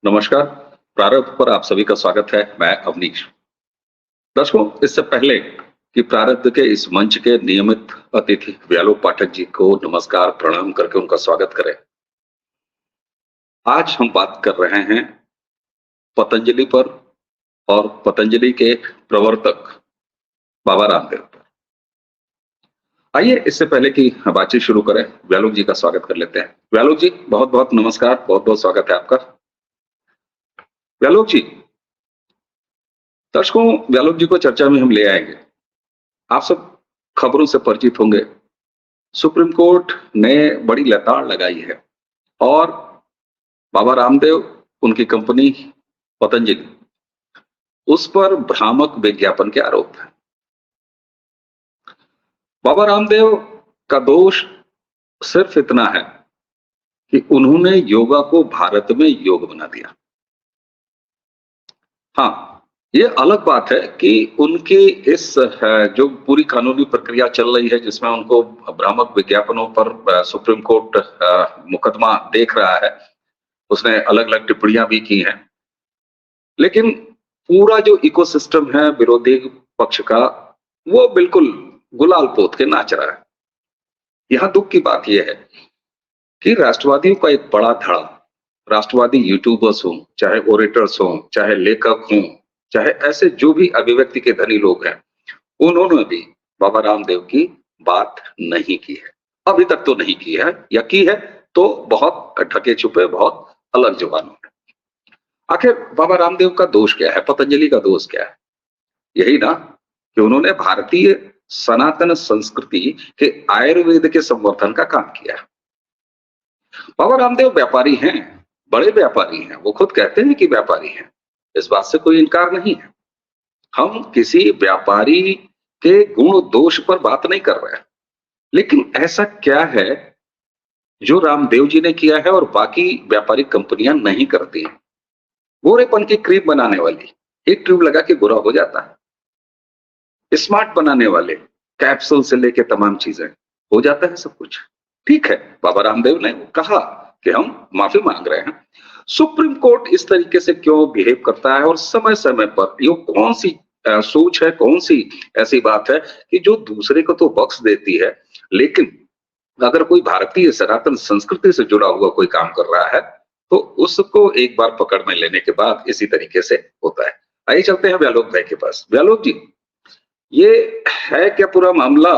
नमस्कार। प्रारंभ पर आप सभी का स्वागत है। मैं अवनीश। दर्शकों, इससे पहले कि प्रारब्ध के इस मंच के नियमित अतिथि व्यालोक पाठक जी को नमस्कार प्रणाम करके उनका स्वागत करें, आज हम बात कर रहे हैं पतंजलि पर और पतंजलि के प्रवर्तक बाबा रामदेव पर। आइए, इससे पहले कि बातचीत शुरू करें, व्यालोक जी का स्वागत कर लेते हैं। व्यालोक जी, बहुत बहुत नमस्कार, बहुत बहुत स्वागत है आपका। व्यालोक जी, दर्शकों, व्यालोक जी को चर्चा में हम ले आएंगे। आप सब खबरों से परिचित होंगे, सुप्रीम कोर्ट ने बड़ी लताड़ लगाई है और बाबा रामदेव, उनकी कंपनी पतंजलि, उस पर भ्रामक विज्ञापन के आरोप है। बाबा रामदेव का दोष सिर्फ इतना है कि उन्होंने योगा को भारत में योग बना दिया। हाँ, ये अलग बात है कि उनकी इस जो पूरी कानूनी प्रक्रिया चल रही है, जिसमें उनको भ्रामक विज्ञापनों पर सुप्रीम कोर्ट मुकदमा देख रहा है, उसने अलग अलग टिप्पणियां भी की हैं, लेकिन पूरा जो इकोसिस्टम है विरोधी पक्ष का, वो बिल्कुल गुलाल पोत के नाच रहा है। यहां दुख की बात यह है कि राष्ट्रवादियों का एक बड़ा धड़ा, राष्ट्रवादी यूट्यूबर्स हों, चाहे ओरेटर्स हों, चाहे लेखक हों, चाहे ऐसे जो भी अभिव्यक्ति के धनी लोग हैं, उन्होंने भी बाबा रामदेव की बात नहीं की है। अभी तक तो नहीं की है, या की है तो बहुत ढके छुपे, बहुत अलग जुबानों में। आखिर बाबा रामदेव का दोष क्या है, पतंजलि का दोष क्या है? यही ना कि उन्होंने भारतीय सनातन संस्कृति के आयुर्वेद के संवर्धन का काम किया। बाबा रामदेव व्यापारी हैं, बड़े व्यापारी हैं, वो खुद कहते हैं कि व्यापारी हैं, इस बात से कोई इनकार नहीं है। हम किसी व्यापारी के गुण दोष पर बात नहीं कर रहे हैं, लेकिन ऐसा क्या है जो रामदेव जी ने किया है और बाकी व्यापारिक कंपनियां नहीं करती हैं? गोरेपन की क्रीम बनाने वाली एक ट्यूब लगा के गोरा हो जाता है, स्मार्ट बनाने वाले कैप्सूल से लेके तमाम चीजें हो जाता है, सब कुछ ठीक है। बाबा रामदेव ने कहा कि हम माफी मांग रहे हैं। सुप्रीम कोर्ट इस तरीके से क्यों बिहेव करता है और समय समय पर ये कौन सी सोच है, कौन सी ऐसी बात है कि जो दूसरे को तो बख्श देती है, लेकिन अगर कोई भारतीय सनातन संस्कृति से जुड़ा हुआ कोई काम कर रहा है तो उसको एक बार पकड़ में लेने के बाद इसी तरीके से होता है। आइए चलते हैं व्यालोक भाई के पास। व्यालोक जी, ये है क्या पूरा मामला,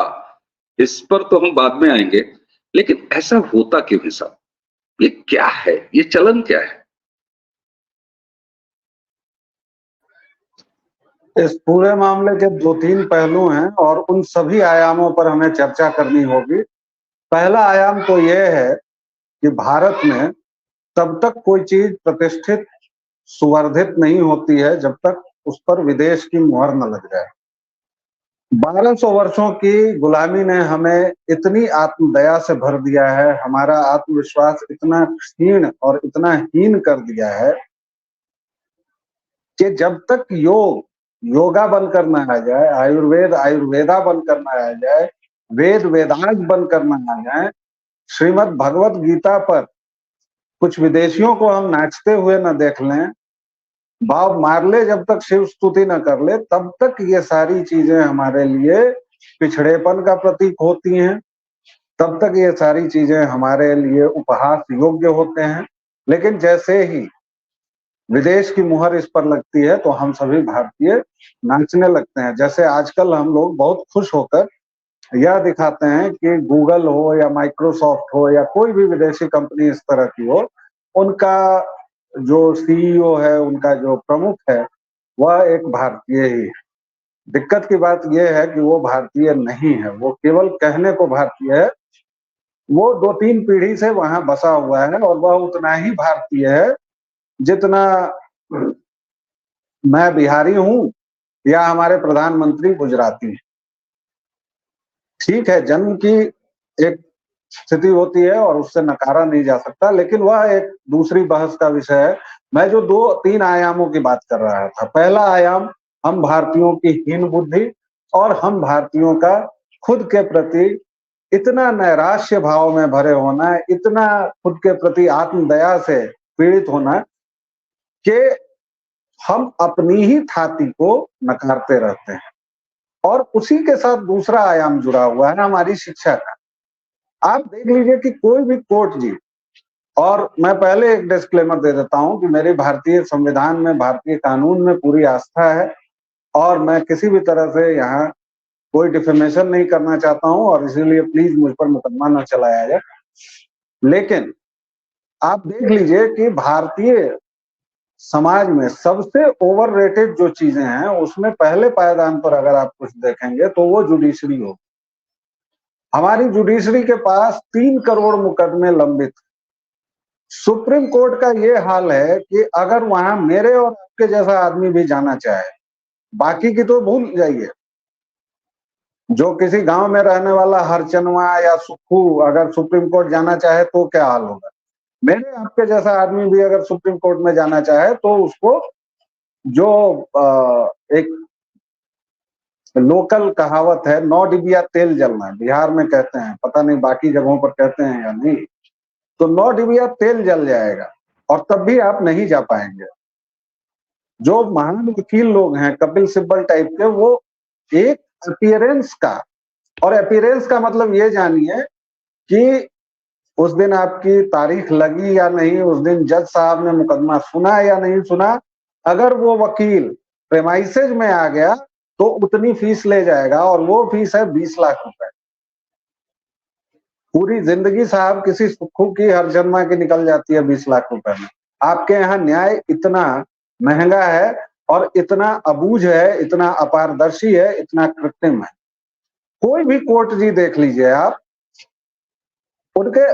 इस पर तो हम बाद में आएंगे, लेकिन ऐसा होता क्यों है साहब? ये क्या है, ये चलन क्या है? इस पूरे मामले के दो तीन पहलू हैं और उन सभी आयामों पर हमें चर्चा करनी होगी। पहला आयाम तो यह है कि भारत में तब तक कोई चीज प्रतिष्ठित, सुवर्धित नहीं होती है जब तक उस पर विदेश की मुहर न लग जाए। 1200 वर्षों की गुलामी ने हमें इतनी आत्मदया से भर दिया है, हमारा आत्मविश्वास इतना क्षीण और इतना हीन कर दिया है कि जब तक योगा बनकर ना आ जाए, आयुर्वेद आयुर्वेदा बनकर ना आ जाए, वेद वेदांग बनकर ना आ जाए, श्रीमद् भगवत गीता पर कुछ विदेशियों को हम नाचते हुए न देख लें, बाब मार्ले जब तक शिव स्तुति न कर ले, तब तक ये सारी चीजें हमारे लिए पिछड़ेपन का प्रतीक होती हैं, तब तक ये सारी चीजें हमारे लिए उपहास योग्य होते हैं। लेकिन जैसे ही विदेश की मुहर इस पर लगती है तो हम सभी भारतीय नाचने लगते हैं। जैसे आजकल हम लोग बहुत खुश होकर यह दिखाते हैं कि गूगल हो या माइक्रोसॉफ्ट हो या कोई भी विदेशी कंपनी इस तरह की हो, उनका जो सीईओ है, उनका जो प्रमुख है, वह एक भारतीय ही है। दिक्कत की बात यह है कि वो भारतीय नहीं है, वो केवल कहने को भारतीय है। वो 2-3 पीढ़ी से वहां बसा हुआ है और वह उतना ही भारतीय है जितना मैं बिहारी हूं या हमारे प्रधानमंत्री गुजराती हैं। ठीक है, जन्म की एक स्थिति होती है और उससे नकारा नहीं जा सकता, लेकिन वह एक दूसरी बहस का विषय है। मैं जो 2-3 आयामों की बात कर रहा था, पहला आयाम हम भारतीयों की हीन बुद्धि और हम भारतीयों का खुद के प्रति इतना नैराश्य भाव में भरे होना, इतना खुद के प्रति आत्मदया से पीड़ित होना कि हम अपनी ही थाती को नकारते रहते हैं और उसी के साथ दूसरा आयाम जुड़ा हुआ है हमारी शिक्षा का। आप देख लीजिए कि कोई भी कोर्ट जी, और मैं पहले एक डिस्क्लेमर दे देता हूं कि मेरी भारतीय संविधान में, भारतीय कानून में पूरी आस्था है और मैं किसी भी तरह से यहाँ कोई डिफेमेशन नहीं करना चाहता हूं और इसीलिए प्लीज मुझ पर मुकदमा न चलाया जाए। लेकिन आप देख लीजिए कि भारतीय समाज में सबसे ओवररेटेड जो चीजें हैं उसमें पहले पायदान पर अगर आप कुछ देखेंगे तो वो जुडिशरी हो। हमारी जुडिशरी के पास 3 करोड़ मुकदमे लंबित। सुप्रीम कोर्ट का ये हाल है कि अगर वहां मेरे और आपके जैसा आदमी भी जाना चाहे, बाकी की तो भूल जाइए, जो किसी गांव में रहने वाला हरचनवा या सुक्खू अगर सुप्रीम कोर्ट जाना चाहे तो क्या हाल होगा। मेरे आपके जैसा आदमी भी अगर सुप्रीम कोर्ट में जाना चाहे तो उसको जो एक लोकल कहावत है, 9 डिबिया तेल जलना, बिहार में कहते हैं, पता नहीं बाकी जगहों पर कहते हैं या नहीं, तो 9 डिबिया तेल जल जाएगा और तब भी आप नहीं जा पाएंगे। जो महान वकील लोग हैं कपिल सिब्बल टाइप के, वो एक अपीयरेंस का, और अपीयरेंस का मतलब ये जानिए कि उस दिन आपकी तारीख लगी या नहीं, उस दिन जज साहब ने मुकदमा सुना या नहीं सुना, अगर वो वकील प्रेमाइसेज में आ गया तो उतनी फीस ले जाएगा और वो फीस है 20 लाख रुपए। पूरी जिंदगी साहब किसी सुक्खू की हरजन्मा की निकल जाती है 20 लाख रुपए में। आपके यहाँ न्याय इतना महंगा है और इतना अबूझ है, इतना अपारदर्शी है, इतना कृत्रिम है। कोई भी कोर्ट जी देख लीजिए आप, उनके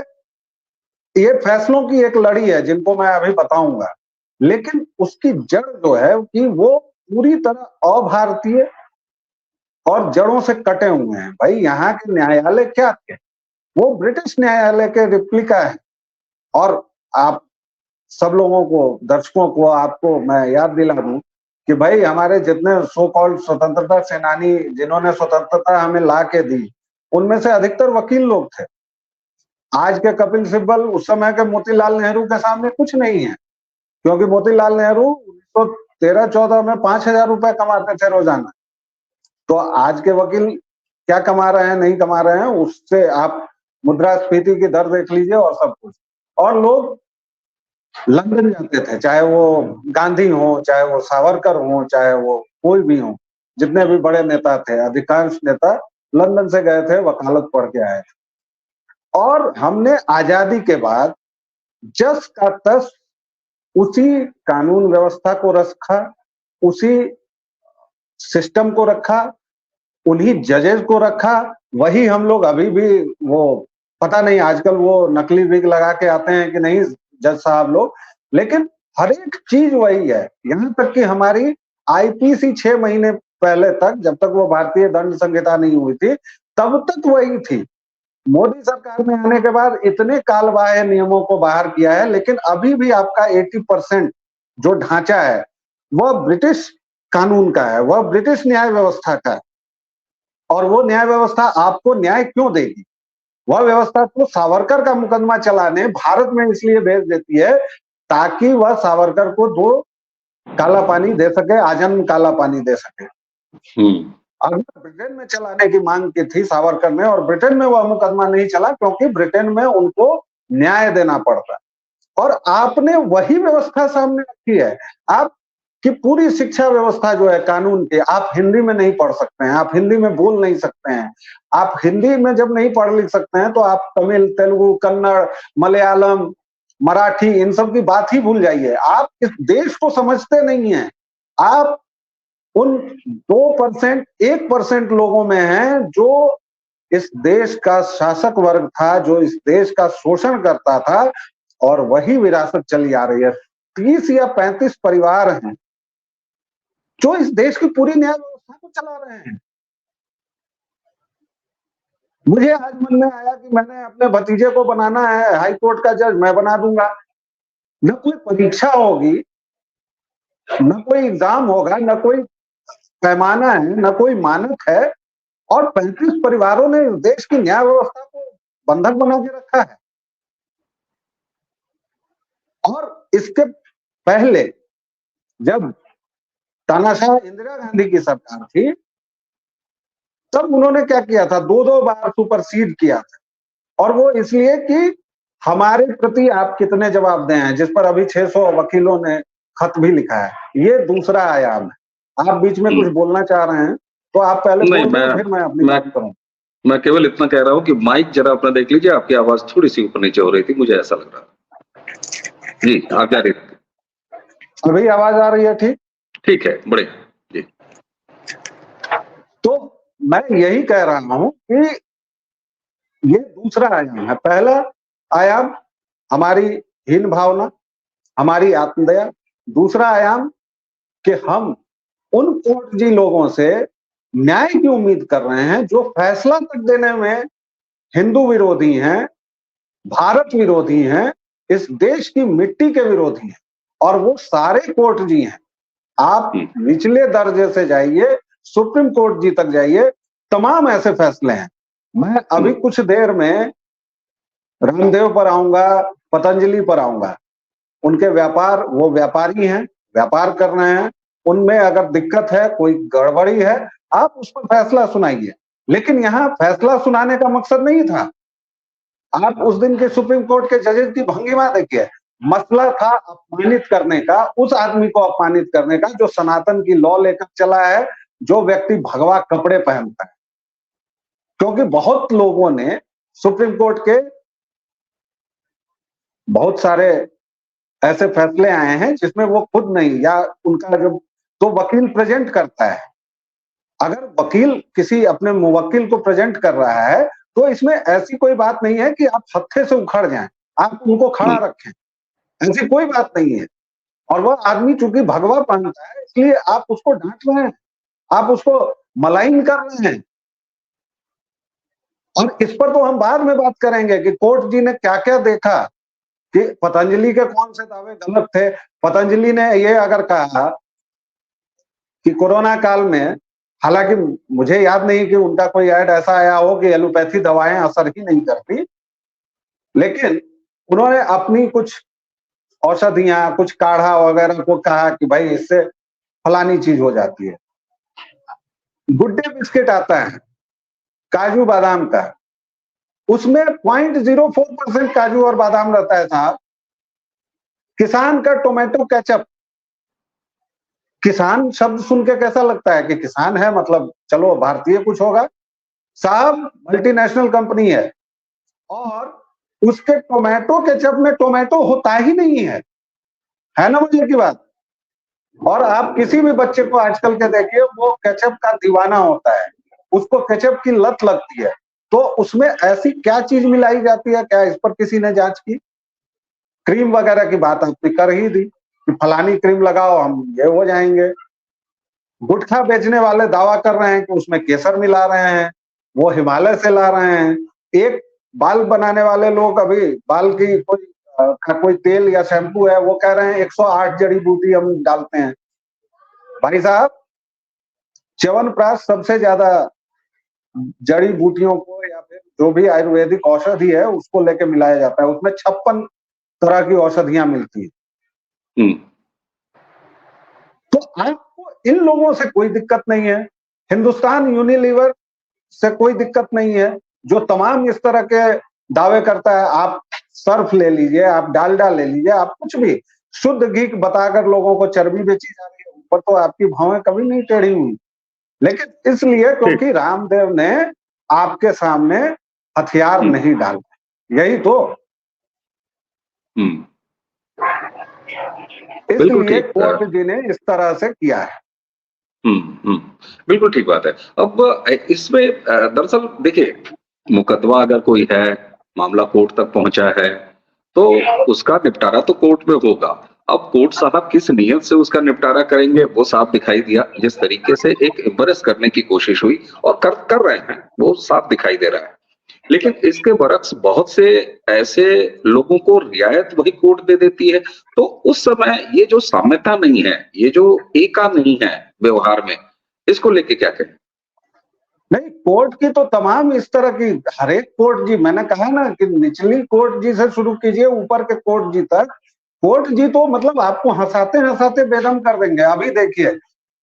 ये फैसलों की एक लड़ी है जिनको मैं अभी बताऊंगा, लेकिन उसकी जड़ जो है कि वो पूरी तरह अभारतीय और जड़ों से कटे हुए हैं। भाई यहाँ के न्यायालय क्या थे, वो ब्रिटिश न्यायालय के रिप्लिका है। और आप सब लोगों को, दर्शकों को, आपको मैं याद दिला दूं कि भाई हमारे जितने सो कॉल्ड स्वतंत्रता सेनानी जिन्होंने स्वतंत्रता हमें ला के दी, उनमें से अधिकतर वकील लोग थे। आज के कपिल सिब्बल उस समय के मोतीलाल नेहरू के सामने कुछ नहीं है, क्योंकि मोतीलाल नेहरू 1913-14 में 5,000 रुपए कमाते थे रोजाना। तो आज के वकील क्या कमा रहे हैं, नहीं कमा रहे हैं, उससे आप मुद्रास्फीति की दर देख लीजिए और सब कुछ। और लोग लंदन जाते थे, चाहे वो गांधी हो, चाहे वो सावरकर हो, चाहे वो कोई भी हो, जितने भी बड़े नेता थे, अधिकांश नेता लंदन से गए थे, वकालत पढ़ के आए थे। और हमने आजादी के बाद जस का तस उसी कानून व्यवस्था को रखा, उसी सिस्टम को रखा, उन्हीं जजेस को रखा। वही हम लोग अभी भी, वो पता नहीं आजकल वो नकली विग लगा के आते हैं कि नहीं जज साहब लोग, लेकिन हर एक चीज वही है। यहाँ तक कि हमारी आईपीसी 6 महीने पहले तक, जब तक वो भारतीय दंड संहिता नहीं हुई थी, तब तक वही थी। मोदी सरकार में आने के बाद इतने कालबाह्य नियमों को बाहर किया है, लेकिन अभी भी आपका 80% जो ढांचा है वह ब्रिटिश कानून का है, वह ब्रिटिश न्याय व्यवस्था का है। और वो न्याय व्यवस्था आपको न्याय क्यों देगी? वह व्यवस्था तो सावरकर का मुकदमा चलाने भारत में इसलिए भेज देती है ताकि वह सावरकर को 2 काला पानी दे सके, आजन्म काला पानी दे सके। अगर ब्रिटेन में चलाने की मांग की थी सावरकर ने, और ब्रिटेन में वह मुकदमा नहीं चला क्योंकि ब्रिटेन में उनको न्याय देना पड़ता। और आपने वही व्यवस्था सामने रखी है। आपकी पूरी शिक्षा व्यवस्था जो है कानून की, आप हिंदी में नहीं पढ़ सकते हैं, आप हिंदी में बोल नहीं सकते हैं। आप हिंदी में जब नहीं पढ़ लिख सकते हैं तो आप तमिल, तेलुगु, कन्नड़, मलयालम, मराठी, इन सब की बात ही भूल जाइए। आप इस देश को समझते नहीं है। आप उन 2%, 1% लोगों में हैं जो इस देश का शासक वर्ग था, जो इस देश का शोषण करता था, और वही विरासत चली आ रही है। 30 या 35 परिवार हैं जो इस देश की पूरी न्याय व्यवस्था को चला रहे हैं। मुझे आज मन में आया कि मैंने अपने भतीजे को बनाना है हाई कोर्ट का जज, मैं बना दूंगा। न कोई परीक्षा होगी, न कोई एग्जाम होगा, न कोई पैमाना है, न कोई मानक है, और 35 परिवारों ने इस देश की न्याय व्यवस्था को बंधक बना के रखा है। और इसके पहले जब तानाशाह इंदिरा गांधी की सरकार थी, तब उन्होंने क्या किया था, 2-2 बार सुपरसीड किया था, और वो इसलिए कि हमारे प्रति आप कितने जवाबदेह हैं, जिस पर अभी 600 वकीलों ने खत भी लिखा है। ये दूसरा आयाम है। आप बीच में कुछ बोलना चाह रहे हैं तो आप पहले नहीं, बोल दें, फिर मैं अपनी मैं बात करूं। मैं केवल इतना कह रहा हूँ कि माइक जरा अपना देख लीजिए, आपकी आवाज थोड़ी सी ऊपर नीचे हो रही थी, मुझे ऐसा लग रहा था। जी, आप जा रहे थे। अभी आवाज आ रही है? ठीक ठीक है, बढ़िया जी। तो मैं यही कह रहा हूं कि ये दूसरा आयाम है। पहला आयाम हमारी हीन भावना, हमारी आत्मदया। दूसरा आयाम कि हम उन कोर्टजी लोगों से न्याय की उम्मीद कर रहे हैं जो फैसला तक देने में हिंदू विरोधी हैं, भारत विरोधी हैं, इस देश की मिट्टी के विरोधी हैं, और वो सारे कोर्ट जी हैं। आप निचले दर्जे से जाइए, सुप्रीम कोर्ट जी तक जाइए, तमाम ऐसे फैसले हैं। मैं अभी कुछ देर में रामदेव पर आऊंगा, पतंजलि पर आऊंगा। उनके व्यापार, वो व्यापारी हैं, व्यापार कर रहे हैं, उनमें अगर दिक्कत है, कोई गड़बड़ी है, आप उस पर फैसला सुनाइए। लेकिन यहाँ फैसला सुनाने का मकसद नहीं था। आप उस दिन के सुप्रीम कोर्ट के जजेस की भंगिमा देखिए। मसला था अपमानित करने का, उस आदमी को अपमानित करने का जो सनातन की लॉ लेकर चला है, जो व्यक्ति भगवा कपड़े पहनता है। क्योंकि बहुत लोगों ने सुप्रीम कोर्ट के बहुत सारे ऐसे फैसले आए हैं जिसमें वो खुद नहीं, या उनका जो तो वकील प्रेजेंट करता है। अगर वकील किसी अपने मुवक्किल को प्रेजेंट कर रहा है तो इसमें ऐसी कोई बात नहीं है कि आप हत्थे से उखड़ जाएं, आप उनको खड़ा रखें, ऐसी कोई बात नहीं है। और वह आदमी चूंकि भगवा पहनता है इसलिए आप उसको डांट रहे हैं, आप उसको मलाइन कर रहे हैं। और इस पर तो हम बाद में बात करेंगे कि कोर्ट जी ने क्या क्या देखा, कि पतंजलि के कौन से दावे गलत थे। पतंजलि ने ये अगर कहा कि कोरोना काल में, हालांकि मुझे याद नहीं कि उनका कोई ऐड ऐसा आया हो कि एलोपैथी दवाएं असर ही नहीं करती, लेकिन उन्होंने अपनी कुछ औषधियां, कुछ काढ़ा वगैरह को कहा कि भाई इससे फलानी चीज हो जाती है। गुड डे बिस्किट आता है काजू बादाम का, उसमें 0.04% काजू और बादाम रहता है साहब। किसान का टोमेटो केचप, किसान शब्द सुन के कैसा लगता है कि किसान है मतलब चलो भारतीय कुछ होगा। साहब मल्टीनेशनल कंपनी है, और उसके टोमेटो केचप में टोमेटो होता ही नहीं है ना मजे की बात। और आप किसी भी बच्चे को आजकल के देखिए, वो केचप का दीवाना होता है, उसको केचप की लत लगती है। तो उसमें ऐसी क्या चीज मिलाई जाती है, क्या इस पर किसी ने जांच की? क्रीम वगैरह की बात आपने कर ही दी कि फलानी क्रीम लगाओ हम ये हो जाएंगे। गुटखा बेचने वाले दावा कर रहे हैं कि उसमें केसर मिला रहे हैं, वो हिमालय से ला रहे हैं। एक बाल बनाने वाले लोग अभी बाल की कोई तेल या शैम्पू है, वो कह रहे हैं 108 जड़ी बूटी हम डालते हैं। भाई साहब, च्यवनप्राश सबसे ज्यादा जड़ी बूटियों को या फिर जो भी आयुर्वेदिक औषधि है उसको लेके मिलाया जाता है, उसमें 56 तरह की औषधियां मिलती है। तो आपको इन लोगों से कोई दिक्कत नहीं है, हिंदुस्तान यूनिलीवर से कोई दिक्कत नहीं है, जो तमाम इस तरह के दावे करता है। आप सर्फ ले लीजिए, आप डालडा ले लीजिए, आप कुछ भी शुद्ध घी बताकर लोगों को चर्बी बेची जा रही है, ऊपर तो आपकी भवें कभी नहीं टेढ़ी हुई। लेकिन इसलिए क्योंकि रामदेव ने आपके सामने हथियार नहीं डाले, यही तो। इसलिए कोर्ट जी ने इस तरह से किया है। बिल्कुल ठीक बात है। अब इसमें दरअसल देखिए, मुकदमा अगर कोई है, मामला कोर्ट तक पहुंचा है, तो उसका निपटारा तो कोर्ट में होगा। अब कोर्ट साहब किस नियत से उसका निपटारा करेंगे वो साफ दिखाई दिया। जिस तरीके से एक एम्बरेस करने की कोशिश हुई और कर रहे हैं वो साफ दिखाई दे रहा है। लेकिन इसके बरक्स बहुत से ऐसे लोगों को रियायत वही कोर्ट दे देती है। तो उस समय ये जो साम्यता नहीं है, ये जो एका नहीं है व्यवहार में, इसको लेके क्या कहें? नहीं, कोर्ट की तो तमाम इस तरह की हर एक कोर्ट जी, मैंने कहा ना कि निचली कोर्ट जी से शुरू कीजिए ऊपर के कोर्ट जी तक, कोर्ट जी तो मतलब आपको हंसाते हंसाते बेदम कर देंगे। अभी देखिए,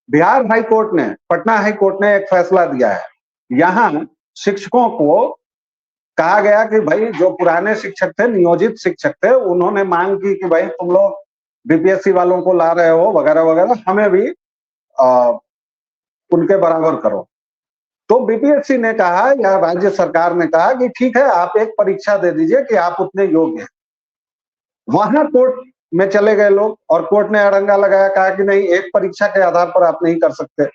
बिहार हाई कोर्ट ने, पटना हाई कोर्ट ने एक फैसला दिया है। यहाँ शिक्षकों को कहा गया कि भाई जो पुराने शिक्षक थे, नियोजित शिक्षक थे, उन्होंने मांग की कि भाई तुम लोग बीपीएससी वालों को ला रहे हो वगैरह वगैरह, हमें भी उनके बराबर करो। तो बीपीएससी ने कहा या राज्य सरकार ने कहा कि ठीक है, आप एक परीक्षा दे दीजिए कि आप उतने योग्य हैं। वहां कोर्ट में चले गए लोग और कोर्ट ने अड़ंगा लगाया, कहा कि नहीं, एक परीक्षा के आधार पर आप नहीं कर सकते।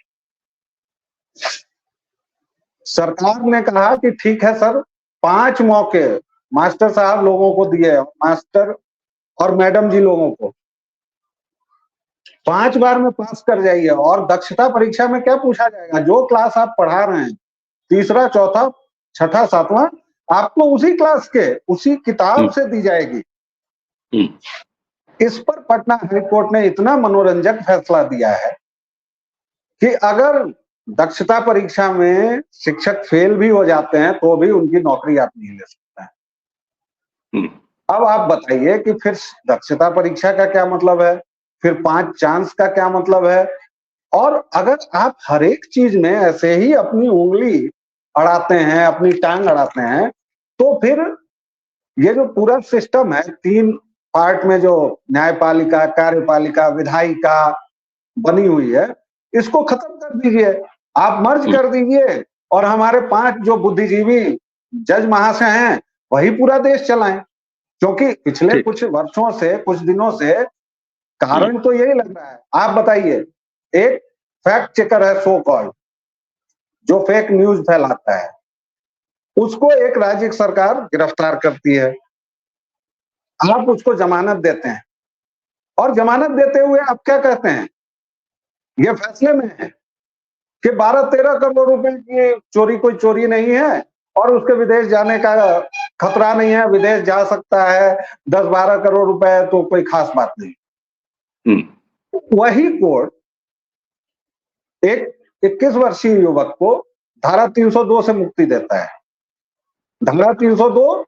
सरकार ने कहा कि ठीक है सर, 5 मौके मास्टर साहब लोगों को दिए, मास्टर और मैडम जी लोगों को 5 बार में पास कर जाइए। और दक्षता परीक्षा में क्या पूछा जाएगा, जो क्लास आप पढ़ा रहे हैं, तीसरा, चौथा, छठा, सातवां, आपको उसी क्लास के उसी किताब से दी जाएगी। इस पर पटना हाई कोर्ट ने इतना मनोरंजक फैसला दिया है कि अगर दक्षता परीक्षा में शिक्षक फेल भी हो जाते हैं तो भी उनकी नौकरी आप नहीं ले सकते हैं। अब आप बताइए कि फिर दक्षता परीक्षा का क्या मतलब है, फिर 5 चांस का क्या मतलब है। और अगर आप हर एक चीज में ऐसे ही अपनी उंगली अड़ाते हैं, अपनी टांग अड़ाते हैं, तो फिर ये जो पूरा सिस्टम है, 3 पार्ट में जो न्यायपालिका, कार्यपालिका, विधायिका बनी हुई है, इसको खत्म कर दीजिए, आप मर्ज कर दीजिए और हमारे 5 जो बुद्धिजीवी जज महाशय हैं वही पूरा देश चलाएं। क्योंकि पिछले कुछ वर्षों से, कुछ दिनों से कारण तो यही लग रहा है। आप बताइए, एक फैक्ट चेकर है सो कॉल्ड, जो फेक न्यूज फैलाता है, उसको एक राज्य सरकार गिरफ्तार करती है, आप उसको जमानत देते हैं और जमानत देते हुए आप क्या कहते हैं, ये फैसले में है कि 12-13 करोड़ रुपए की चोरी कोई चोरी नहीं है और उसके विदेश जाने का खतरा नहीं है, विदेश जा सकता है, 10-12 करोड़ रुपए तो कोई खास बात नहीं। वही कोर्ट एक 21 वर्षीय युवक को धारा 302 से मुक्ति देता है। धारा 302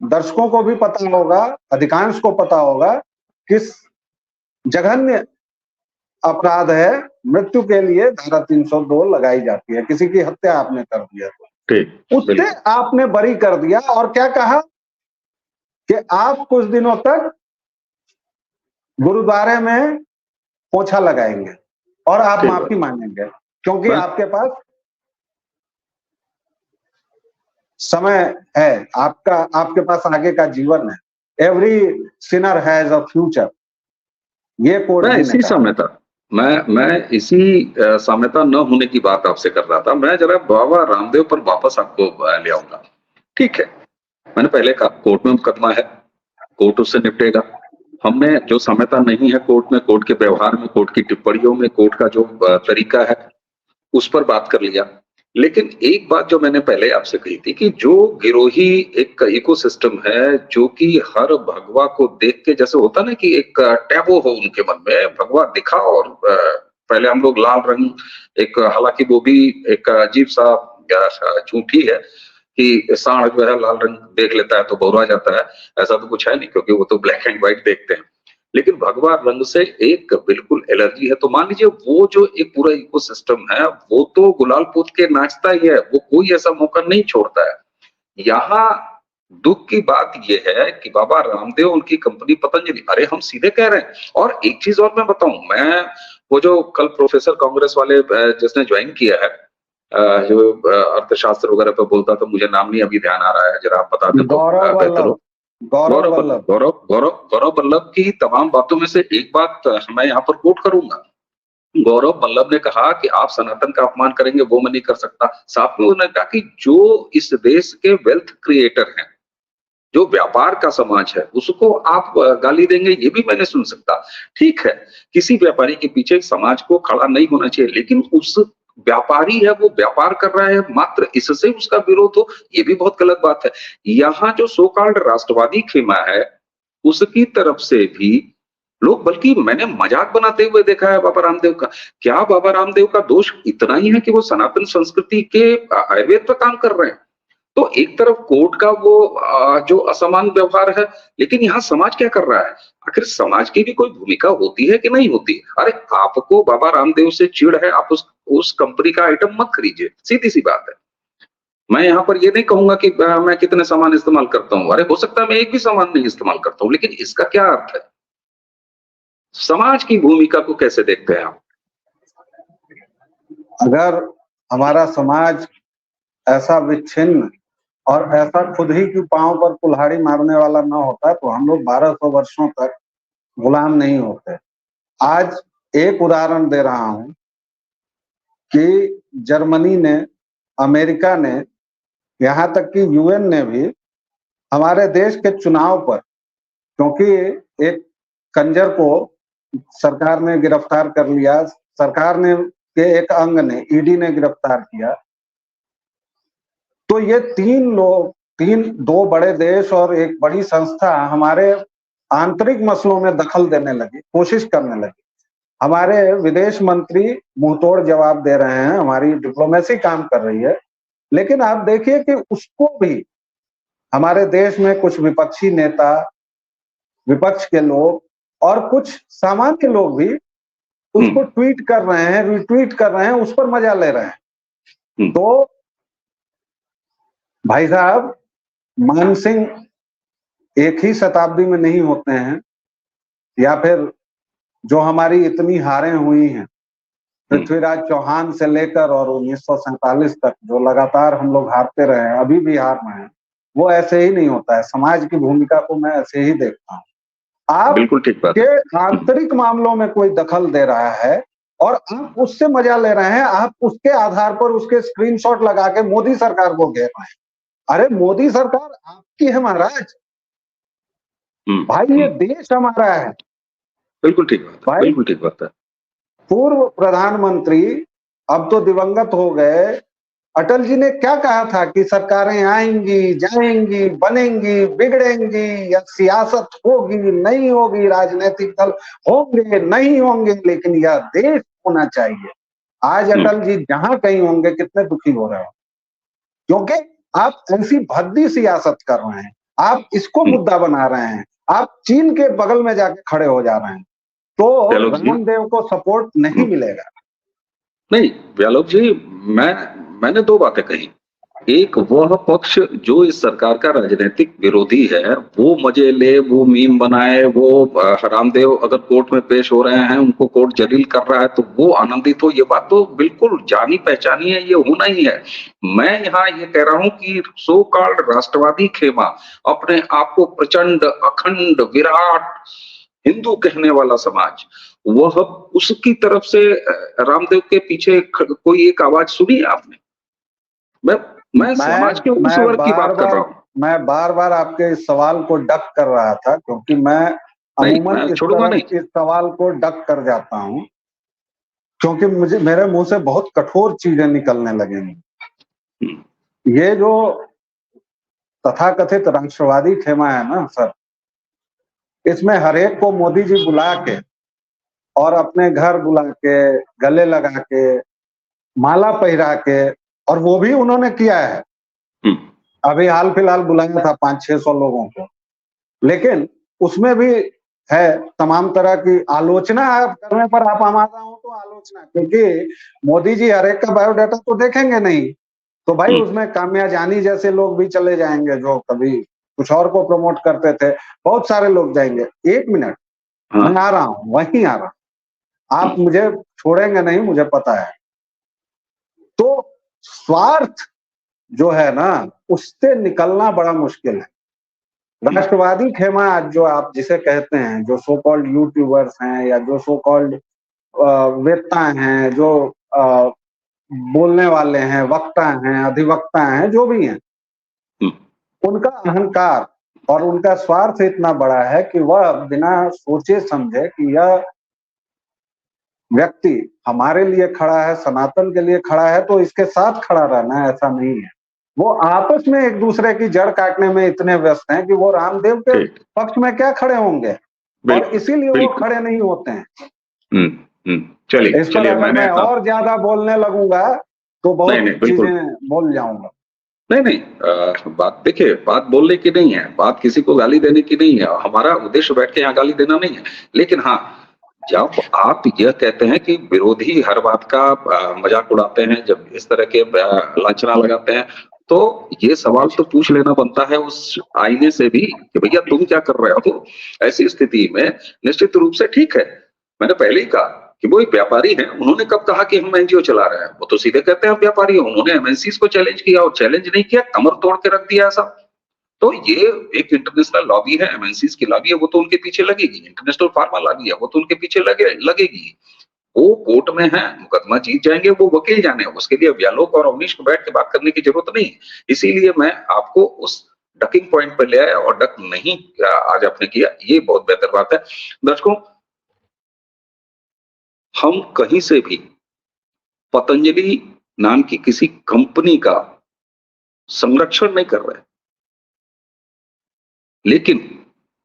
दर्शकों को भी पता होगा, अधिकांश को पता होगा, किस जघन्य अपराध है, मृत्यु के लिए धारा 302 लगाई जाती है। किसी की हत्या आपने कर दिया तो उससे आपने बरी कर दिया और क्या कहा कि आप कुछ दिनों तक गुरुद्वारे में पोछा लगाएंगे और आप माफी मांगेंगे, क्योंकि आपके पास समय है, आपके पास आगे का जीवन है। Every Sinner has a future. ये कोर्ट इसी साम्यता मैं इसी साम्यता न होने की बात आपसे कर रहा था। मैं जरा बाबा रामदेव पर वापस आपको ले आऊंगा। ठीक है, मैंने पहले कहा कोर्ट में मुकदमा है, कोर्ट उससे निपटेगा। हमने जो साम्यता नहीं है कोर्ट में, कोर्ट के व्यवहार में, कोर्ट की टिप्पणियों में, कोर्ट का जो तरीका है उस पर बात कर लिया। लेकिन एक बात जो मैंने पहले आपसे कही थी कि जो गिरोही एक इकोसिस्टम है, जो कि हर भगवा को देख के, जैसे होता ना कि एक टैबो हो उनके मन में, भगवा दिखा और पहले हम लोग लाल रंग, एक हालांकि वो भी एक अजीब सा झूठी है कि सांड जो है लाल रंग देख लेता है तो बौरा जाता है, ऐसा तो कुछ है नहीं, क्योंकि वो तो ब्लैक एंड व्हाइट देखते हैं। लेकिन भगवा रंग से एक बिल्कुल एलर्जी है। तो मान लीजिए वो जो एक पूरा इकोसिस्टम है वो तो गुलाल पोत के नाचता ही है, वो कोई ऐसा मौका नहीं छोड़ता है। यहाँ दुख की बात ये है कि बाबा रामदेव, उनकी कंपनी पतंजलि, अरे हम सीधे कह रहे हैं। और एक चीज और मैं बताऊं, मैं वो जो कल प्रोफेसर कांग्रेस वाले जिसने ज्वाइन किया है, जो अर्थशास्त्र वगैरह पे बोलता, तो मुझे नाम नहीं अभी ध्यान आ रहा है, जरा आप बता दें तो बेहतर हो। गौरव वल्लभ की तमाम बातों में से एक बात मैं यहाँ पर कोट करूंगा। गौरव वल्लभ ने कहा कि आप सनातन का अपमान करेंगे, वो मैं नहीं कर सकता। साथ में उन्होंने कहा कि जो इस देश के वेल्थ क्रिएटर हैं, जो व्यापार का समाज है, उसको आप गाली देंगे, ये भी मैंने सुन सकता। ठीक है, किसी व्यापारी के पीछे समाज को खड़ा नहीं होना चाहिए, लेकिन उस व्यापारी है, वो व्यापार कर रहा है, मात्र इससे उसका विरोध हो, ये भी बहुत गलत बात है। यहाँ जो सो कॉल्ड राष्ट्रवादी खेमा है, उसकी तरफ से भी लोग, बल्कि मैंने मजाक बनाते हुए देखा है बाबा रामदेव का। क्या बाबा रामदेव का दोष इतना ही है कि वो सनातन संस्कृति के आयुर्वेद पर काम कर रहे हैं? तो एक तरफ कोर्ट का वो जो असमान व्यवहार है, लेकिन यहाँ समाज क्या कर रहा है? आखिर समाज की भी कोई भूमिका होती है कि नहीं होती? अरे आपको बाबा रामदेव से चिढ़ है, आप उस कंपनी का आइटम मत खरीदिए, सीधी सी बात है। मैं यहाँ पर ये नहीं कहूंगा कि मैं कितने सामान इस्तेमाल करता हूँ, अरे हो सकता है मैं एक भी सामान नहीं इस्तेमाल करता हूँ, लेकिन इसका क्या अर्थ है? समाज की भूमिका को कैसे देखते हैं आप? अगर हमारा समाज ऐसा विच्छिन्न और ऐसा खुद ही की पांव पर कुल्हाड़ी मारने वाला न होता तो हम लोग 1200 वर्षों तक गुलाम नहीं होते। आज एक उदाहरण दे रहा हूं कि जर्मनी ने, अमेरिका ने, यहां तक कि यूएन ने भी हमारे देश के चुनाव पर, क्योंकि एक कंजर को सरकार ने गिरफ्तार कर लिया, सरकार ने के एक अंग ने, ईडी ने गिरफ्तार किया, तो ये दो बड़े देश और एक बड़ी संस्था हमारे आंतरिक मसलों में दखल देने लगी, कोशिश करने लगी। हमारे विदेश मंत्री मुंहतोड़ जवाब दे रहे हैं, हमारी डिप्लोमेसी काम कर रही है, लेकिन आप देखिए कि उसको भी हमारे देश में कुछ विपक्षी नेता, विपक्ष के लोग और कुछ सामान्य लोग भी उसको ट्वीट कर रहे हैं, रिट्वीट कर रहे हैं, उस पर मजा ले रहे हैं। तो भाई साहब, मानसिंह एक ही शताब्दी में नहीं होते हैं, या फिर जो हमारी इतनी हारें हुई हैं, पृथ्वीराज चौहान से लेकर और 1947 तक जो लगातार हम लोग हारते रहे हैं, अभी भी हार रहे हैं, वो ऐसे ही नहीं होता है। समाज की भूमिका को मैं ऐसे ही देखता हूँ। आप बिल्कुल ठीक बात के आंतरिक मामलों में कोई दखल दे रहा है और आप उससे मजा ले रहे हैं, आप उसके आधार पर उसके स्क्रीनशॉट लगा के मोदी सरकार को घेर रहे हैं। अरे मोदी सरकार आपकी है महाराज, भाई ये देश हमारा है। बिल्कुल ठीक बात है, बिल्कुल ठीक बात है। पूर्व प्रधानमंत्री, अब तो दिवंगत हो गए, अटल जी ने क्या कहा था कि सरकारें आएंगी, जाएंगी, बनेंगी, बिगड़ेंगी, या सियासत होगी, नहीं होगी, राजनीतिक दल होंगे, नहीं होंगे, लेकिन यह देश होना चाहिए। आज अटल जी जहां कहीं होंगे कितने दुखी हो रहे हो, क्योंकि आप ऐसी भद्दी सियासत कर रहे हैं, आप इसको मुद्दा बना रहे हैं, आप चीन के बगल में जाके खड़े हो जा रहे हैं, तो रामदेव को सपोर्ट नहीं मिलेगा। नहीं व्यालोक जी, मैंने दो बातें कही। एक, वह पक्ष जो इस सरकार का राजनीतिक विरोधी है, वो मजे ले, वो मीम बनाए, वो रामदेव अगर कोर्ट में पेश हो रहे हैं, उनको कोर्ट जलील कर रहा है तो वो आनंदित हो, ये बात तो बिल्कुल जानी पहचानी है, ये होना ही है। मैं यहाँ ये कह रहा हूं कि सो कॉल्ड राष्ट्रवादी खेमा, अपने आप को प्रचंड, अखंड, विराट हिंदू कहने वाला समाज, वह उसकी तरफ से रामदेव के पीछे कोई एक आवाज सुनी आपने? मैं समाज के उस वर्ग की बात कर रहा हूँ। मैं बार बार आपके इस सवाल को डक कर रहा था, क्योंकि मैं अमूमन इस सवाल को डक कर जाता हूँ, क्योंकि मेरे मुंह से बहुत कठोर चीजें निकलने लगेंगी। ये जो तथाकथित राष्ट्रवादी खेमा है ना सर, इसमें हरेक को मोदी जी बुला के और अपने घर बुला के, गले लगा के, माला पहरा के, और वो भी उन्होंने किया है। अभी हाल फिलहाल बुलाया था 500-600 लोगों को, लेकिन उसमें भी है तमाम तरह की आलोचना करने पर आप आमादा हो तो आलोचना, क्योंकि मोदी जी हर एक का बायोडाटा तो देखेंगे नहीं, तो भाई उसमें काम्या जानी जैसे लोग भी चले जाएंगे, जो कभी कुछ और को प्रमोट करते थे, बहुत सारे लोग जाएंगे। एक मिनट, मैं आ रहा हूं, वहीं आ रहा हूं, आप मुझे छोड़ेंगे नहीं, मुझे पता है। तो स्वार्थ जो है ना, उससे निकलना बड़ा मुश्किल है। राष्ट्रवादी खेमा जो आप जिसे कहते हैं, जो सो कॉल्ड यूट्यूबर्स हैं, या जो सो कॉल्ड वेत्ता हैं, जो बोलने वाले हैं, वक्ता हैं, अधिवक्ता हैं, जो भी हैं, उनका अहंकार और उनका स्वार्थ इतना बड़ा है कि वह बिना सोचे समझे कि यह व्यक्ति हमारे लिए खड़ा है, सनातन के लिए खड़ा है, तो इसके साथ खड़ा रहना है, ऐसा नहीं है। वो आपस में एक दूसरे की जड़ काटने में इतने व्यस्त हैं कि वो रामदेव के पक्ष में क्या खड़े होंगे, और इसीलिए वो खड़े नहीं होते हैं। चलिए, इस पर अगर मैं और ज्यादा बोलने लगूंगा तो बहुत चीजें बोल जाऊंगा। नहीं नहीं, बात देखिए, बात बोलने की नहीं है, बात किसी को गाली देने की नहीं है, हमारा उद्देश्य बैठ के यहाँ गाली देना नहीं है। लेकिन हाँ, जब आप यह कहते हैं कि विरोधी हर बात का मजाक उड़ाते हैं, जब इस तरह के लांछना लगाते हैं, तो ये सवाल तो पूछ लेना बनता है उस आईने से भी कि भैया तुम क्या कर रहे हो। ऐसी स्थिति में निश्चित रूप से ठीक है, मैंने पहले ही कहा कि वो एक व्यापारी हैं, उन्होंने कब कहा कि हम एनजीओ चला रहे हैं, वो तो सीधे कहते हैं हम व्यापारी हैं। उन्होंने एमएनसीज को चैलेंज किया, और चैलेंज नहीं किया, कमर तोड़ के रख दिया ऐसा। तो ये एक इंटरनेशनल लॉबी है, एमएनसीज की लॉबी है, वो तो उनके पीछे लगेगी। इंटरनेशनल फार्मा लॉबी है, वो तो उनके पीछे लगेगी। वो कोर्ट में है, मुकदमा जीत जाएंगे, वो वकील जाने, उसके लिए व्यालोक और अवनीश को बैठ के बात करने की जरूरत नहीं। इसीलिए मैं आपको उस डकिंग पॉइंट पर ले आया, और डक नहीं आज आपने किया, ये बहुत बेहतर बात है। दर्शकों, हम कहीं से भी पतंजलि नाम की किसी कंपनी का संरक्षण नहीं कर रहे, लेकिन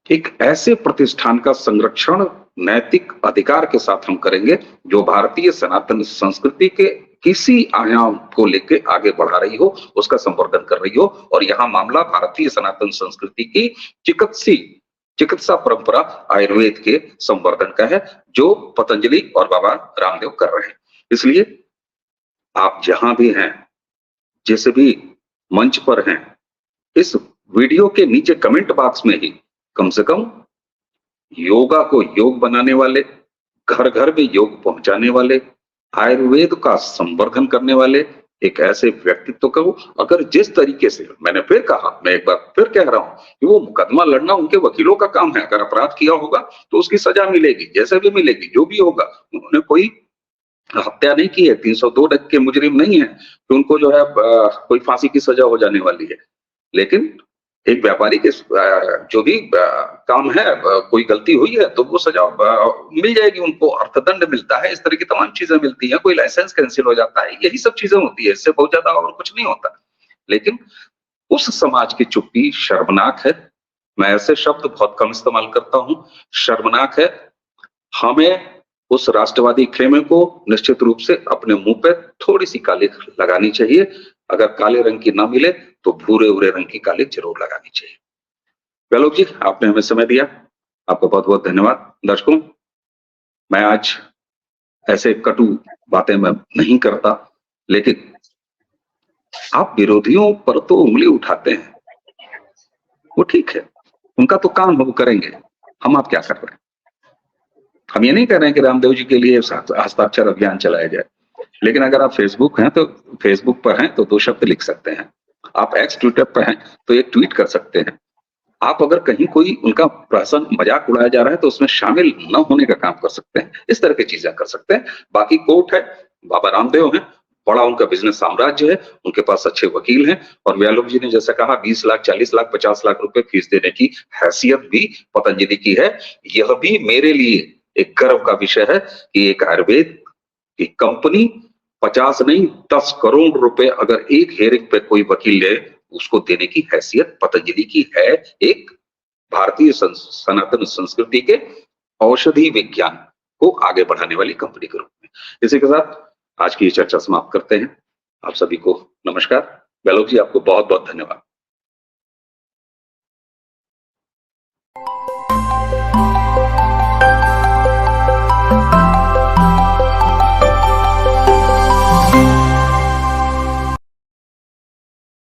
एक ऐसे प्रतिष्ठान का संरक्षण नैतिक अधिकार के साथ हम करेंगे जो भारतीय सनातन संस्कृति के किसी आयाम को लेकर आगे बढ़ा रही हो, उसका संवर्धन कर रही हो। और यहाँ मामला भारतीय सनातन संस्कृति की चिकित्सा परंपरा आयुर्वेद के संवर्धन का है, जो पतंजलि और बाबा रामदेव कर रहे हैं। इसलिए आप जहां भी हैं, जिस भी मंच पर हैं, इस वीडियो के नीचे कमेंट बॉक्स में ही कम से कम योगा को योग बनाने वाले, घर घर में योग पहुंचाने वाले, आयुर्वेद का संवर्धन करने वाले एक ऐसे व्यक्तित्व को, अगर जिस तरीके से, मैंने फिर कहा, मैं एक बार फिर कह रहा हूं कि वो मुकदमा लड़ना उनके वकीलों का काम है। अगर अपराध किया होगा तो उसकी सजा मिलेगी, जैसे भी मिलेगी, जो भी होगा। उन्होंने कोई हत्या नहीं की है, 302 के मुजरिम नहीं है कि उनको जो है कोई फांसी की सजा हो जाने वाली है। लेकिन एक व्यापारी के जो भी काम है, कोई गलती हुई है तो वो सजा मिल जाएगी, उनको अर्थदंड मिलता है, इस तरह की तमाम चीजें मिलती हैं, कोई लाइसेंस कैंसिल हो जाता है, यही सब चीजें होती है, इससे बहुत ज्यादा और कुछ नहीं होता। लेकिन उस समाज की चुप्पी शर्मनाक है। मैं ऐसे शब्द बहुत कम इस्तेमाल करता हूं, शर्मनाक है। हमें उस राष्ट्रवादी खेमे को निश्चित रूप से अपने मुंह पे थोड़ी सी काली लगानी चाहिए। अगर काले रंग की ना मिले तो भूरे उरे रंग की काली जरूर लगानी चाहिए। व्यालोक जी, आपने हमें समय दिया, आपका बहुत बहुत धन्यवाद। दर्शकों, मैं आज ऐसे कटु बातें मैं नहीं करता, लेकिन आप विरोधियों पर तो उंगली उठाते हैं, वो ठीक है, उनका तो काम है, वो करेंगे। हम आप क्या कर रहे हैं? हम ये नहीं कह रहे हैं कि रामदेव जी के लिए हस्ताक्षर अभियान चलाया जाए, लेकिन अगर आप फेसबुक पर हैं तो 2 शब्द लिख सकते हैं। आप एक्स ट्विटर पर हैं तो एक ट्वीट कर सकते हैं। आप अगर कहीं कोई उनका प्रहसन मजाक उड़ाया जा रहा है तो उसमें शामिल न होने का काम कर सकते हैं, इस तरह की चीजें कर सकते हैं। बाकी कोर्ट है, बाबा रामदेव हैं, बड़ा उनका बिजनेस साम्राज्य है, उनके पास अच्छे वकील हैं। और व्यालोक जी ने जैसा कहा, 20 लाख, 40 लाख, 50 लाख रुपए फीस देने की हैसियत भी पतंजलि की है। यह भी मेरे लिए एक गर्व का विषय है कि एक आयुर्वेद की कंपनी 50 नहीं 10 करोड़ रुपए अगर एक हेयरिंग पे कोई वकील ले, उसको देने की हैसियत पतंजलि की है, एक भारतीय सनातन संस्कृति के औषधि विज्ञान को आगे बढ़ाने वाली कंपनी के रूप में। इसी के साथ आज की चर्चा समाप्त करते हैं। आप सभी को नमस्कार। व्यालोक जी, आपको बहुत बहुत धन्यवाद।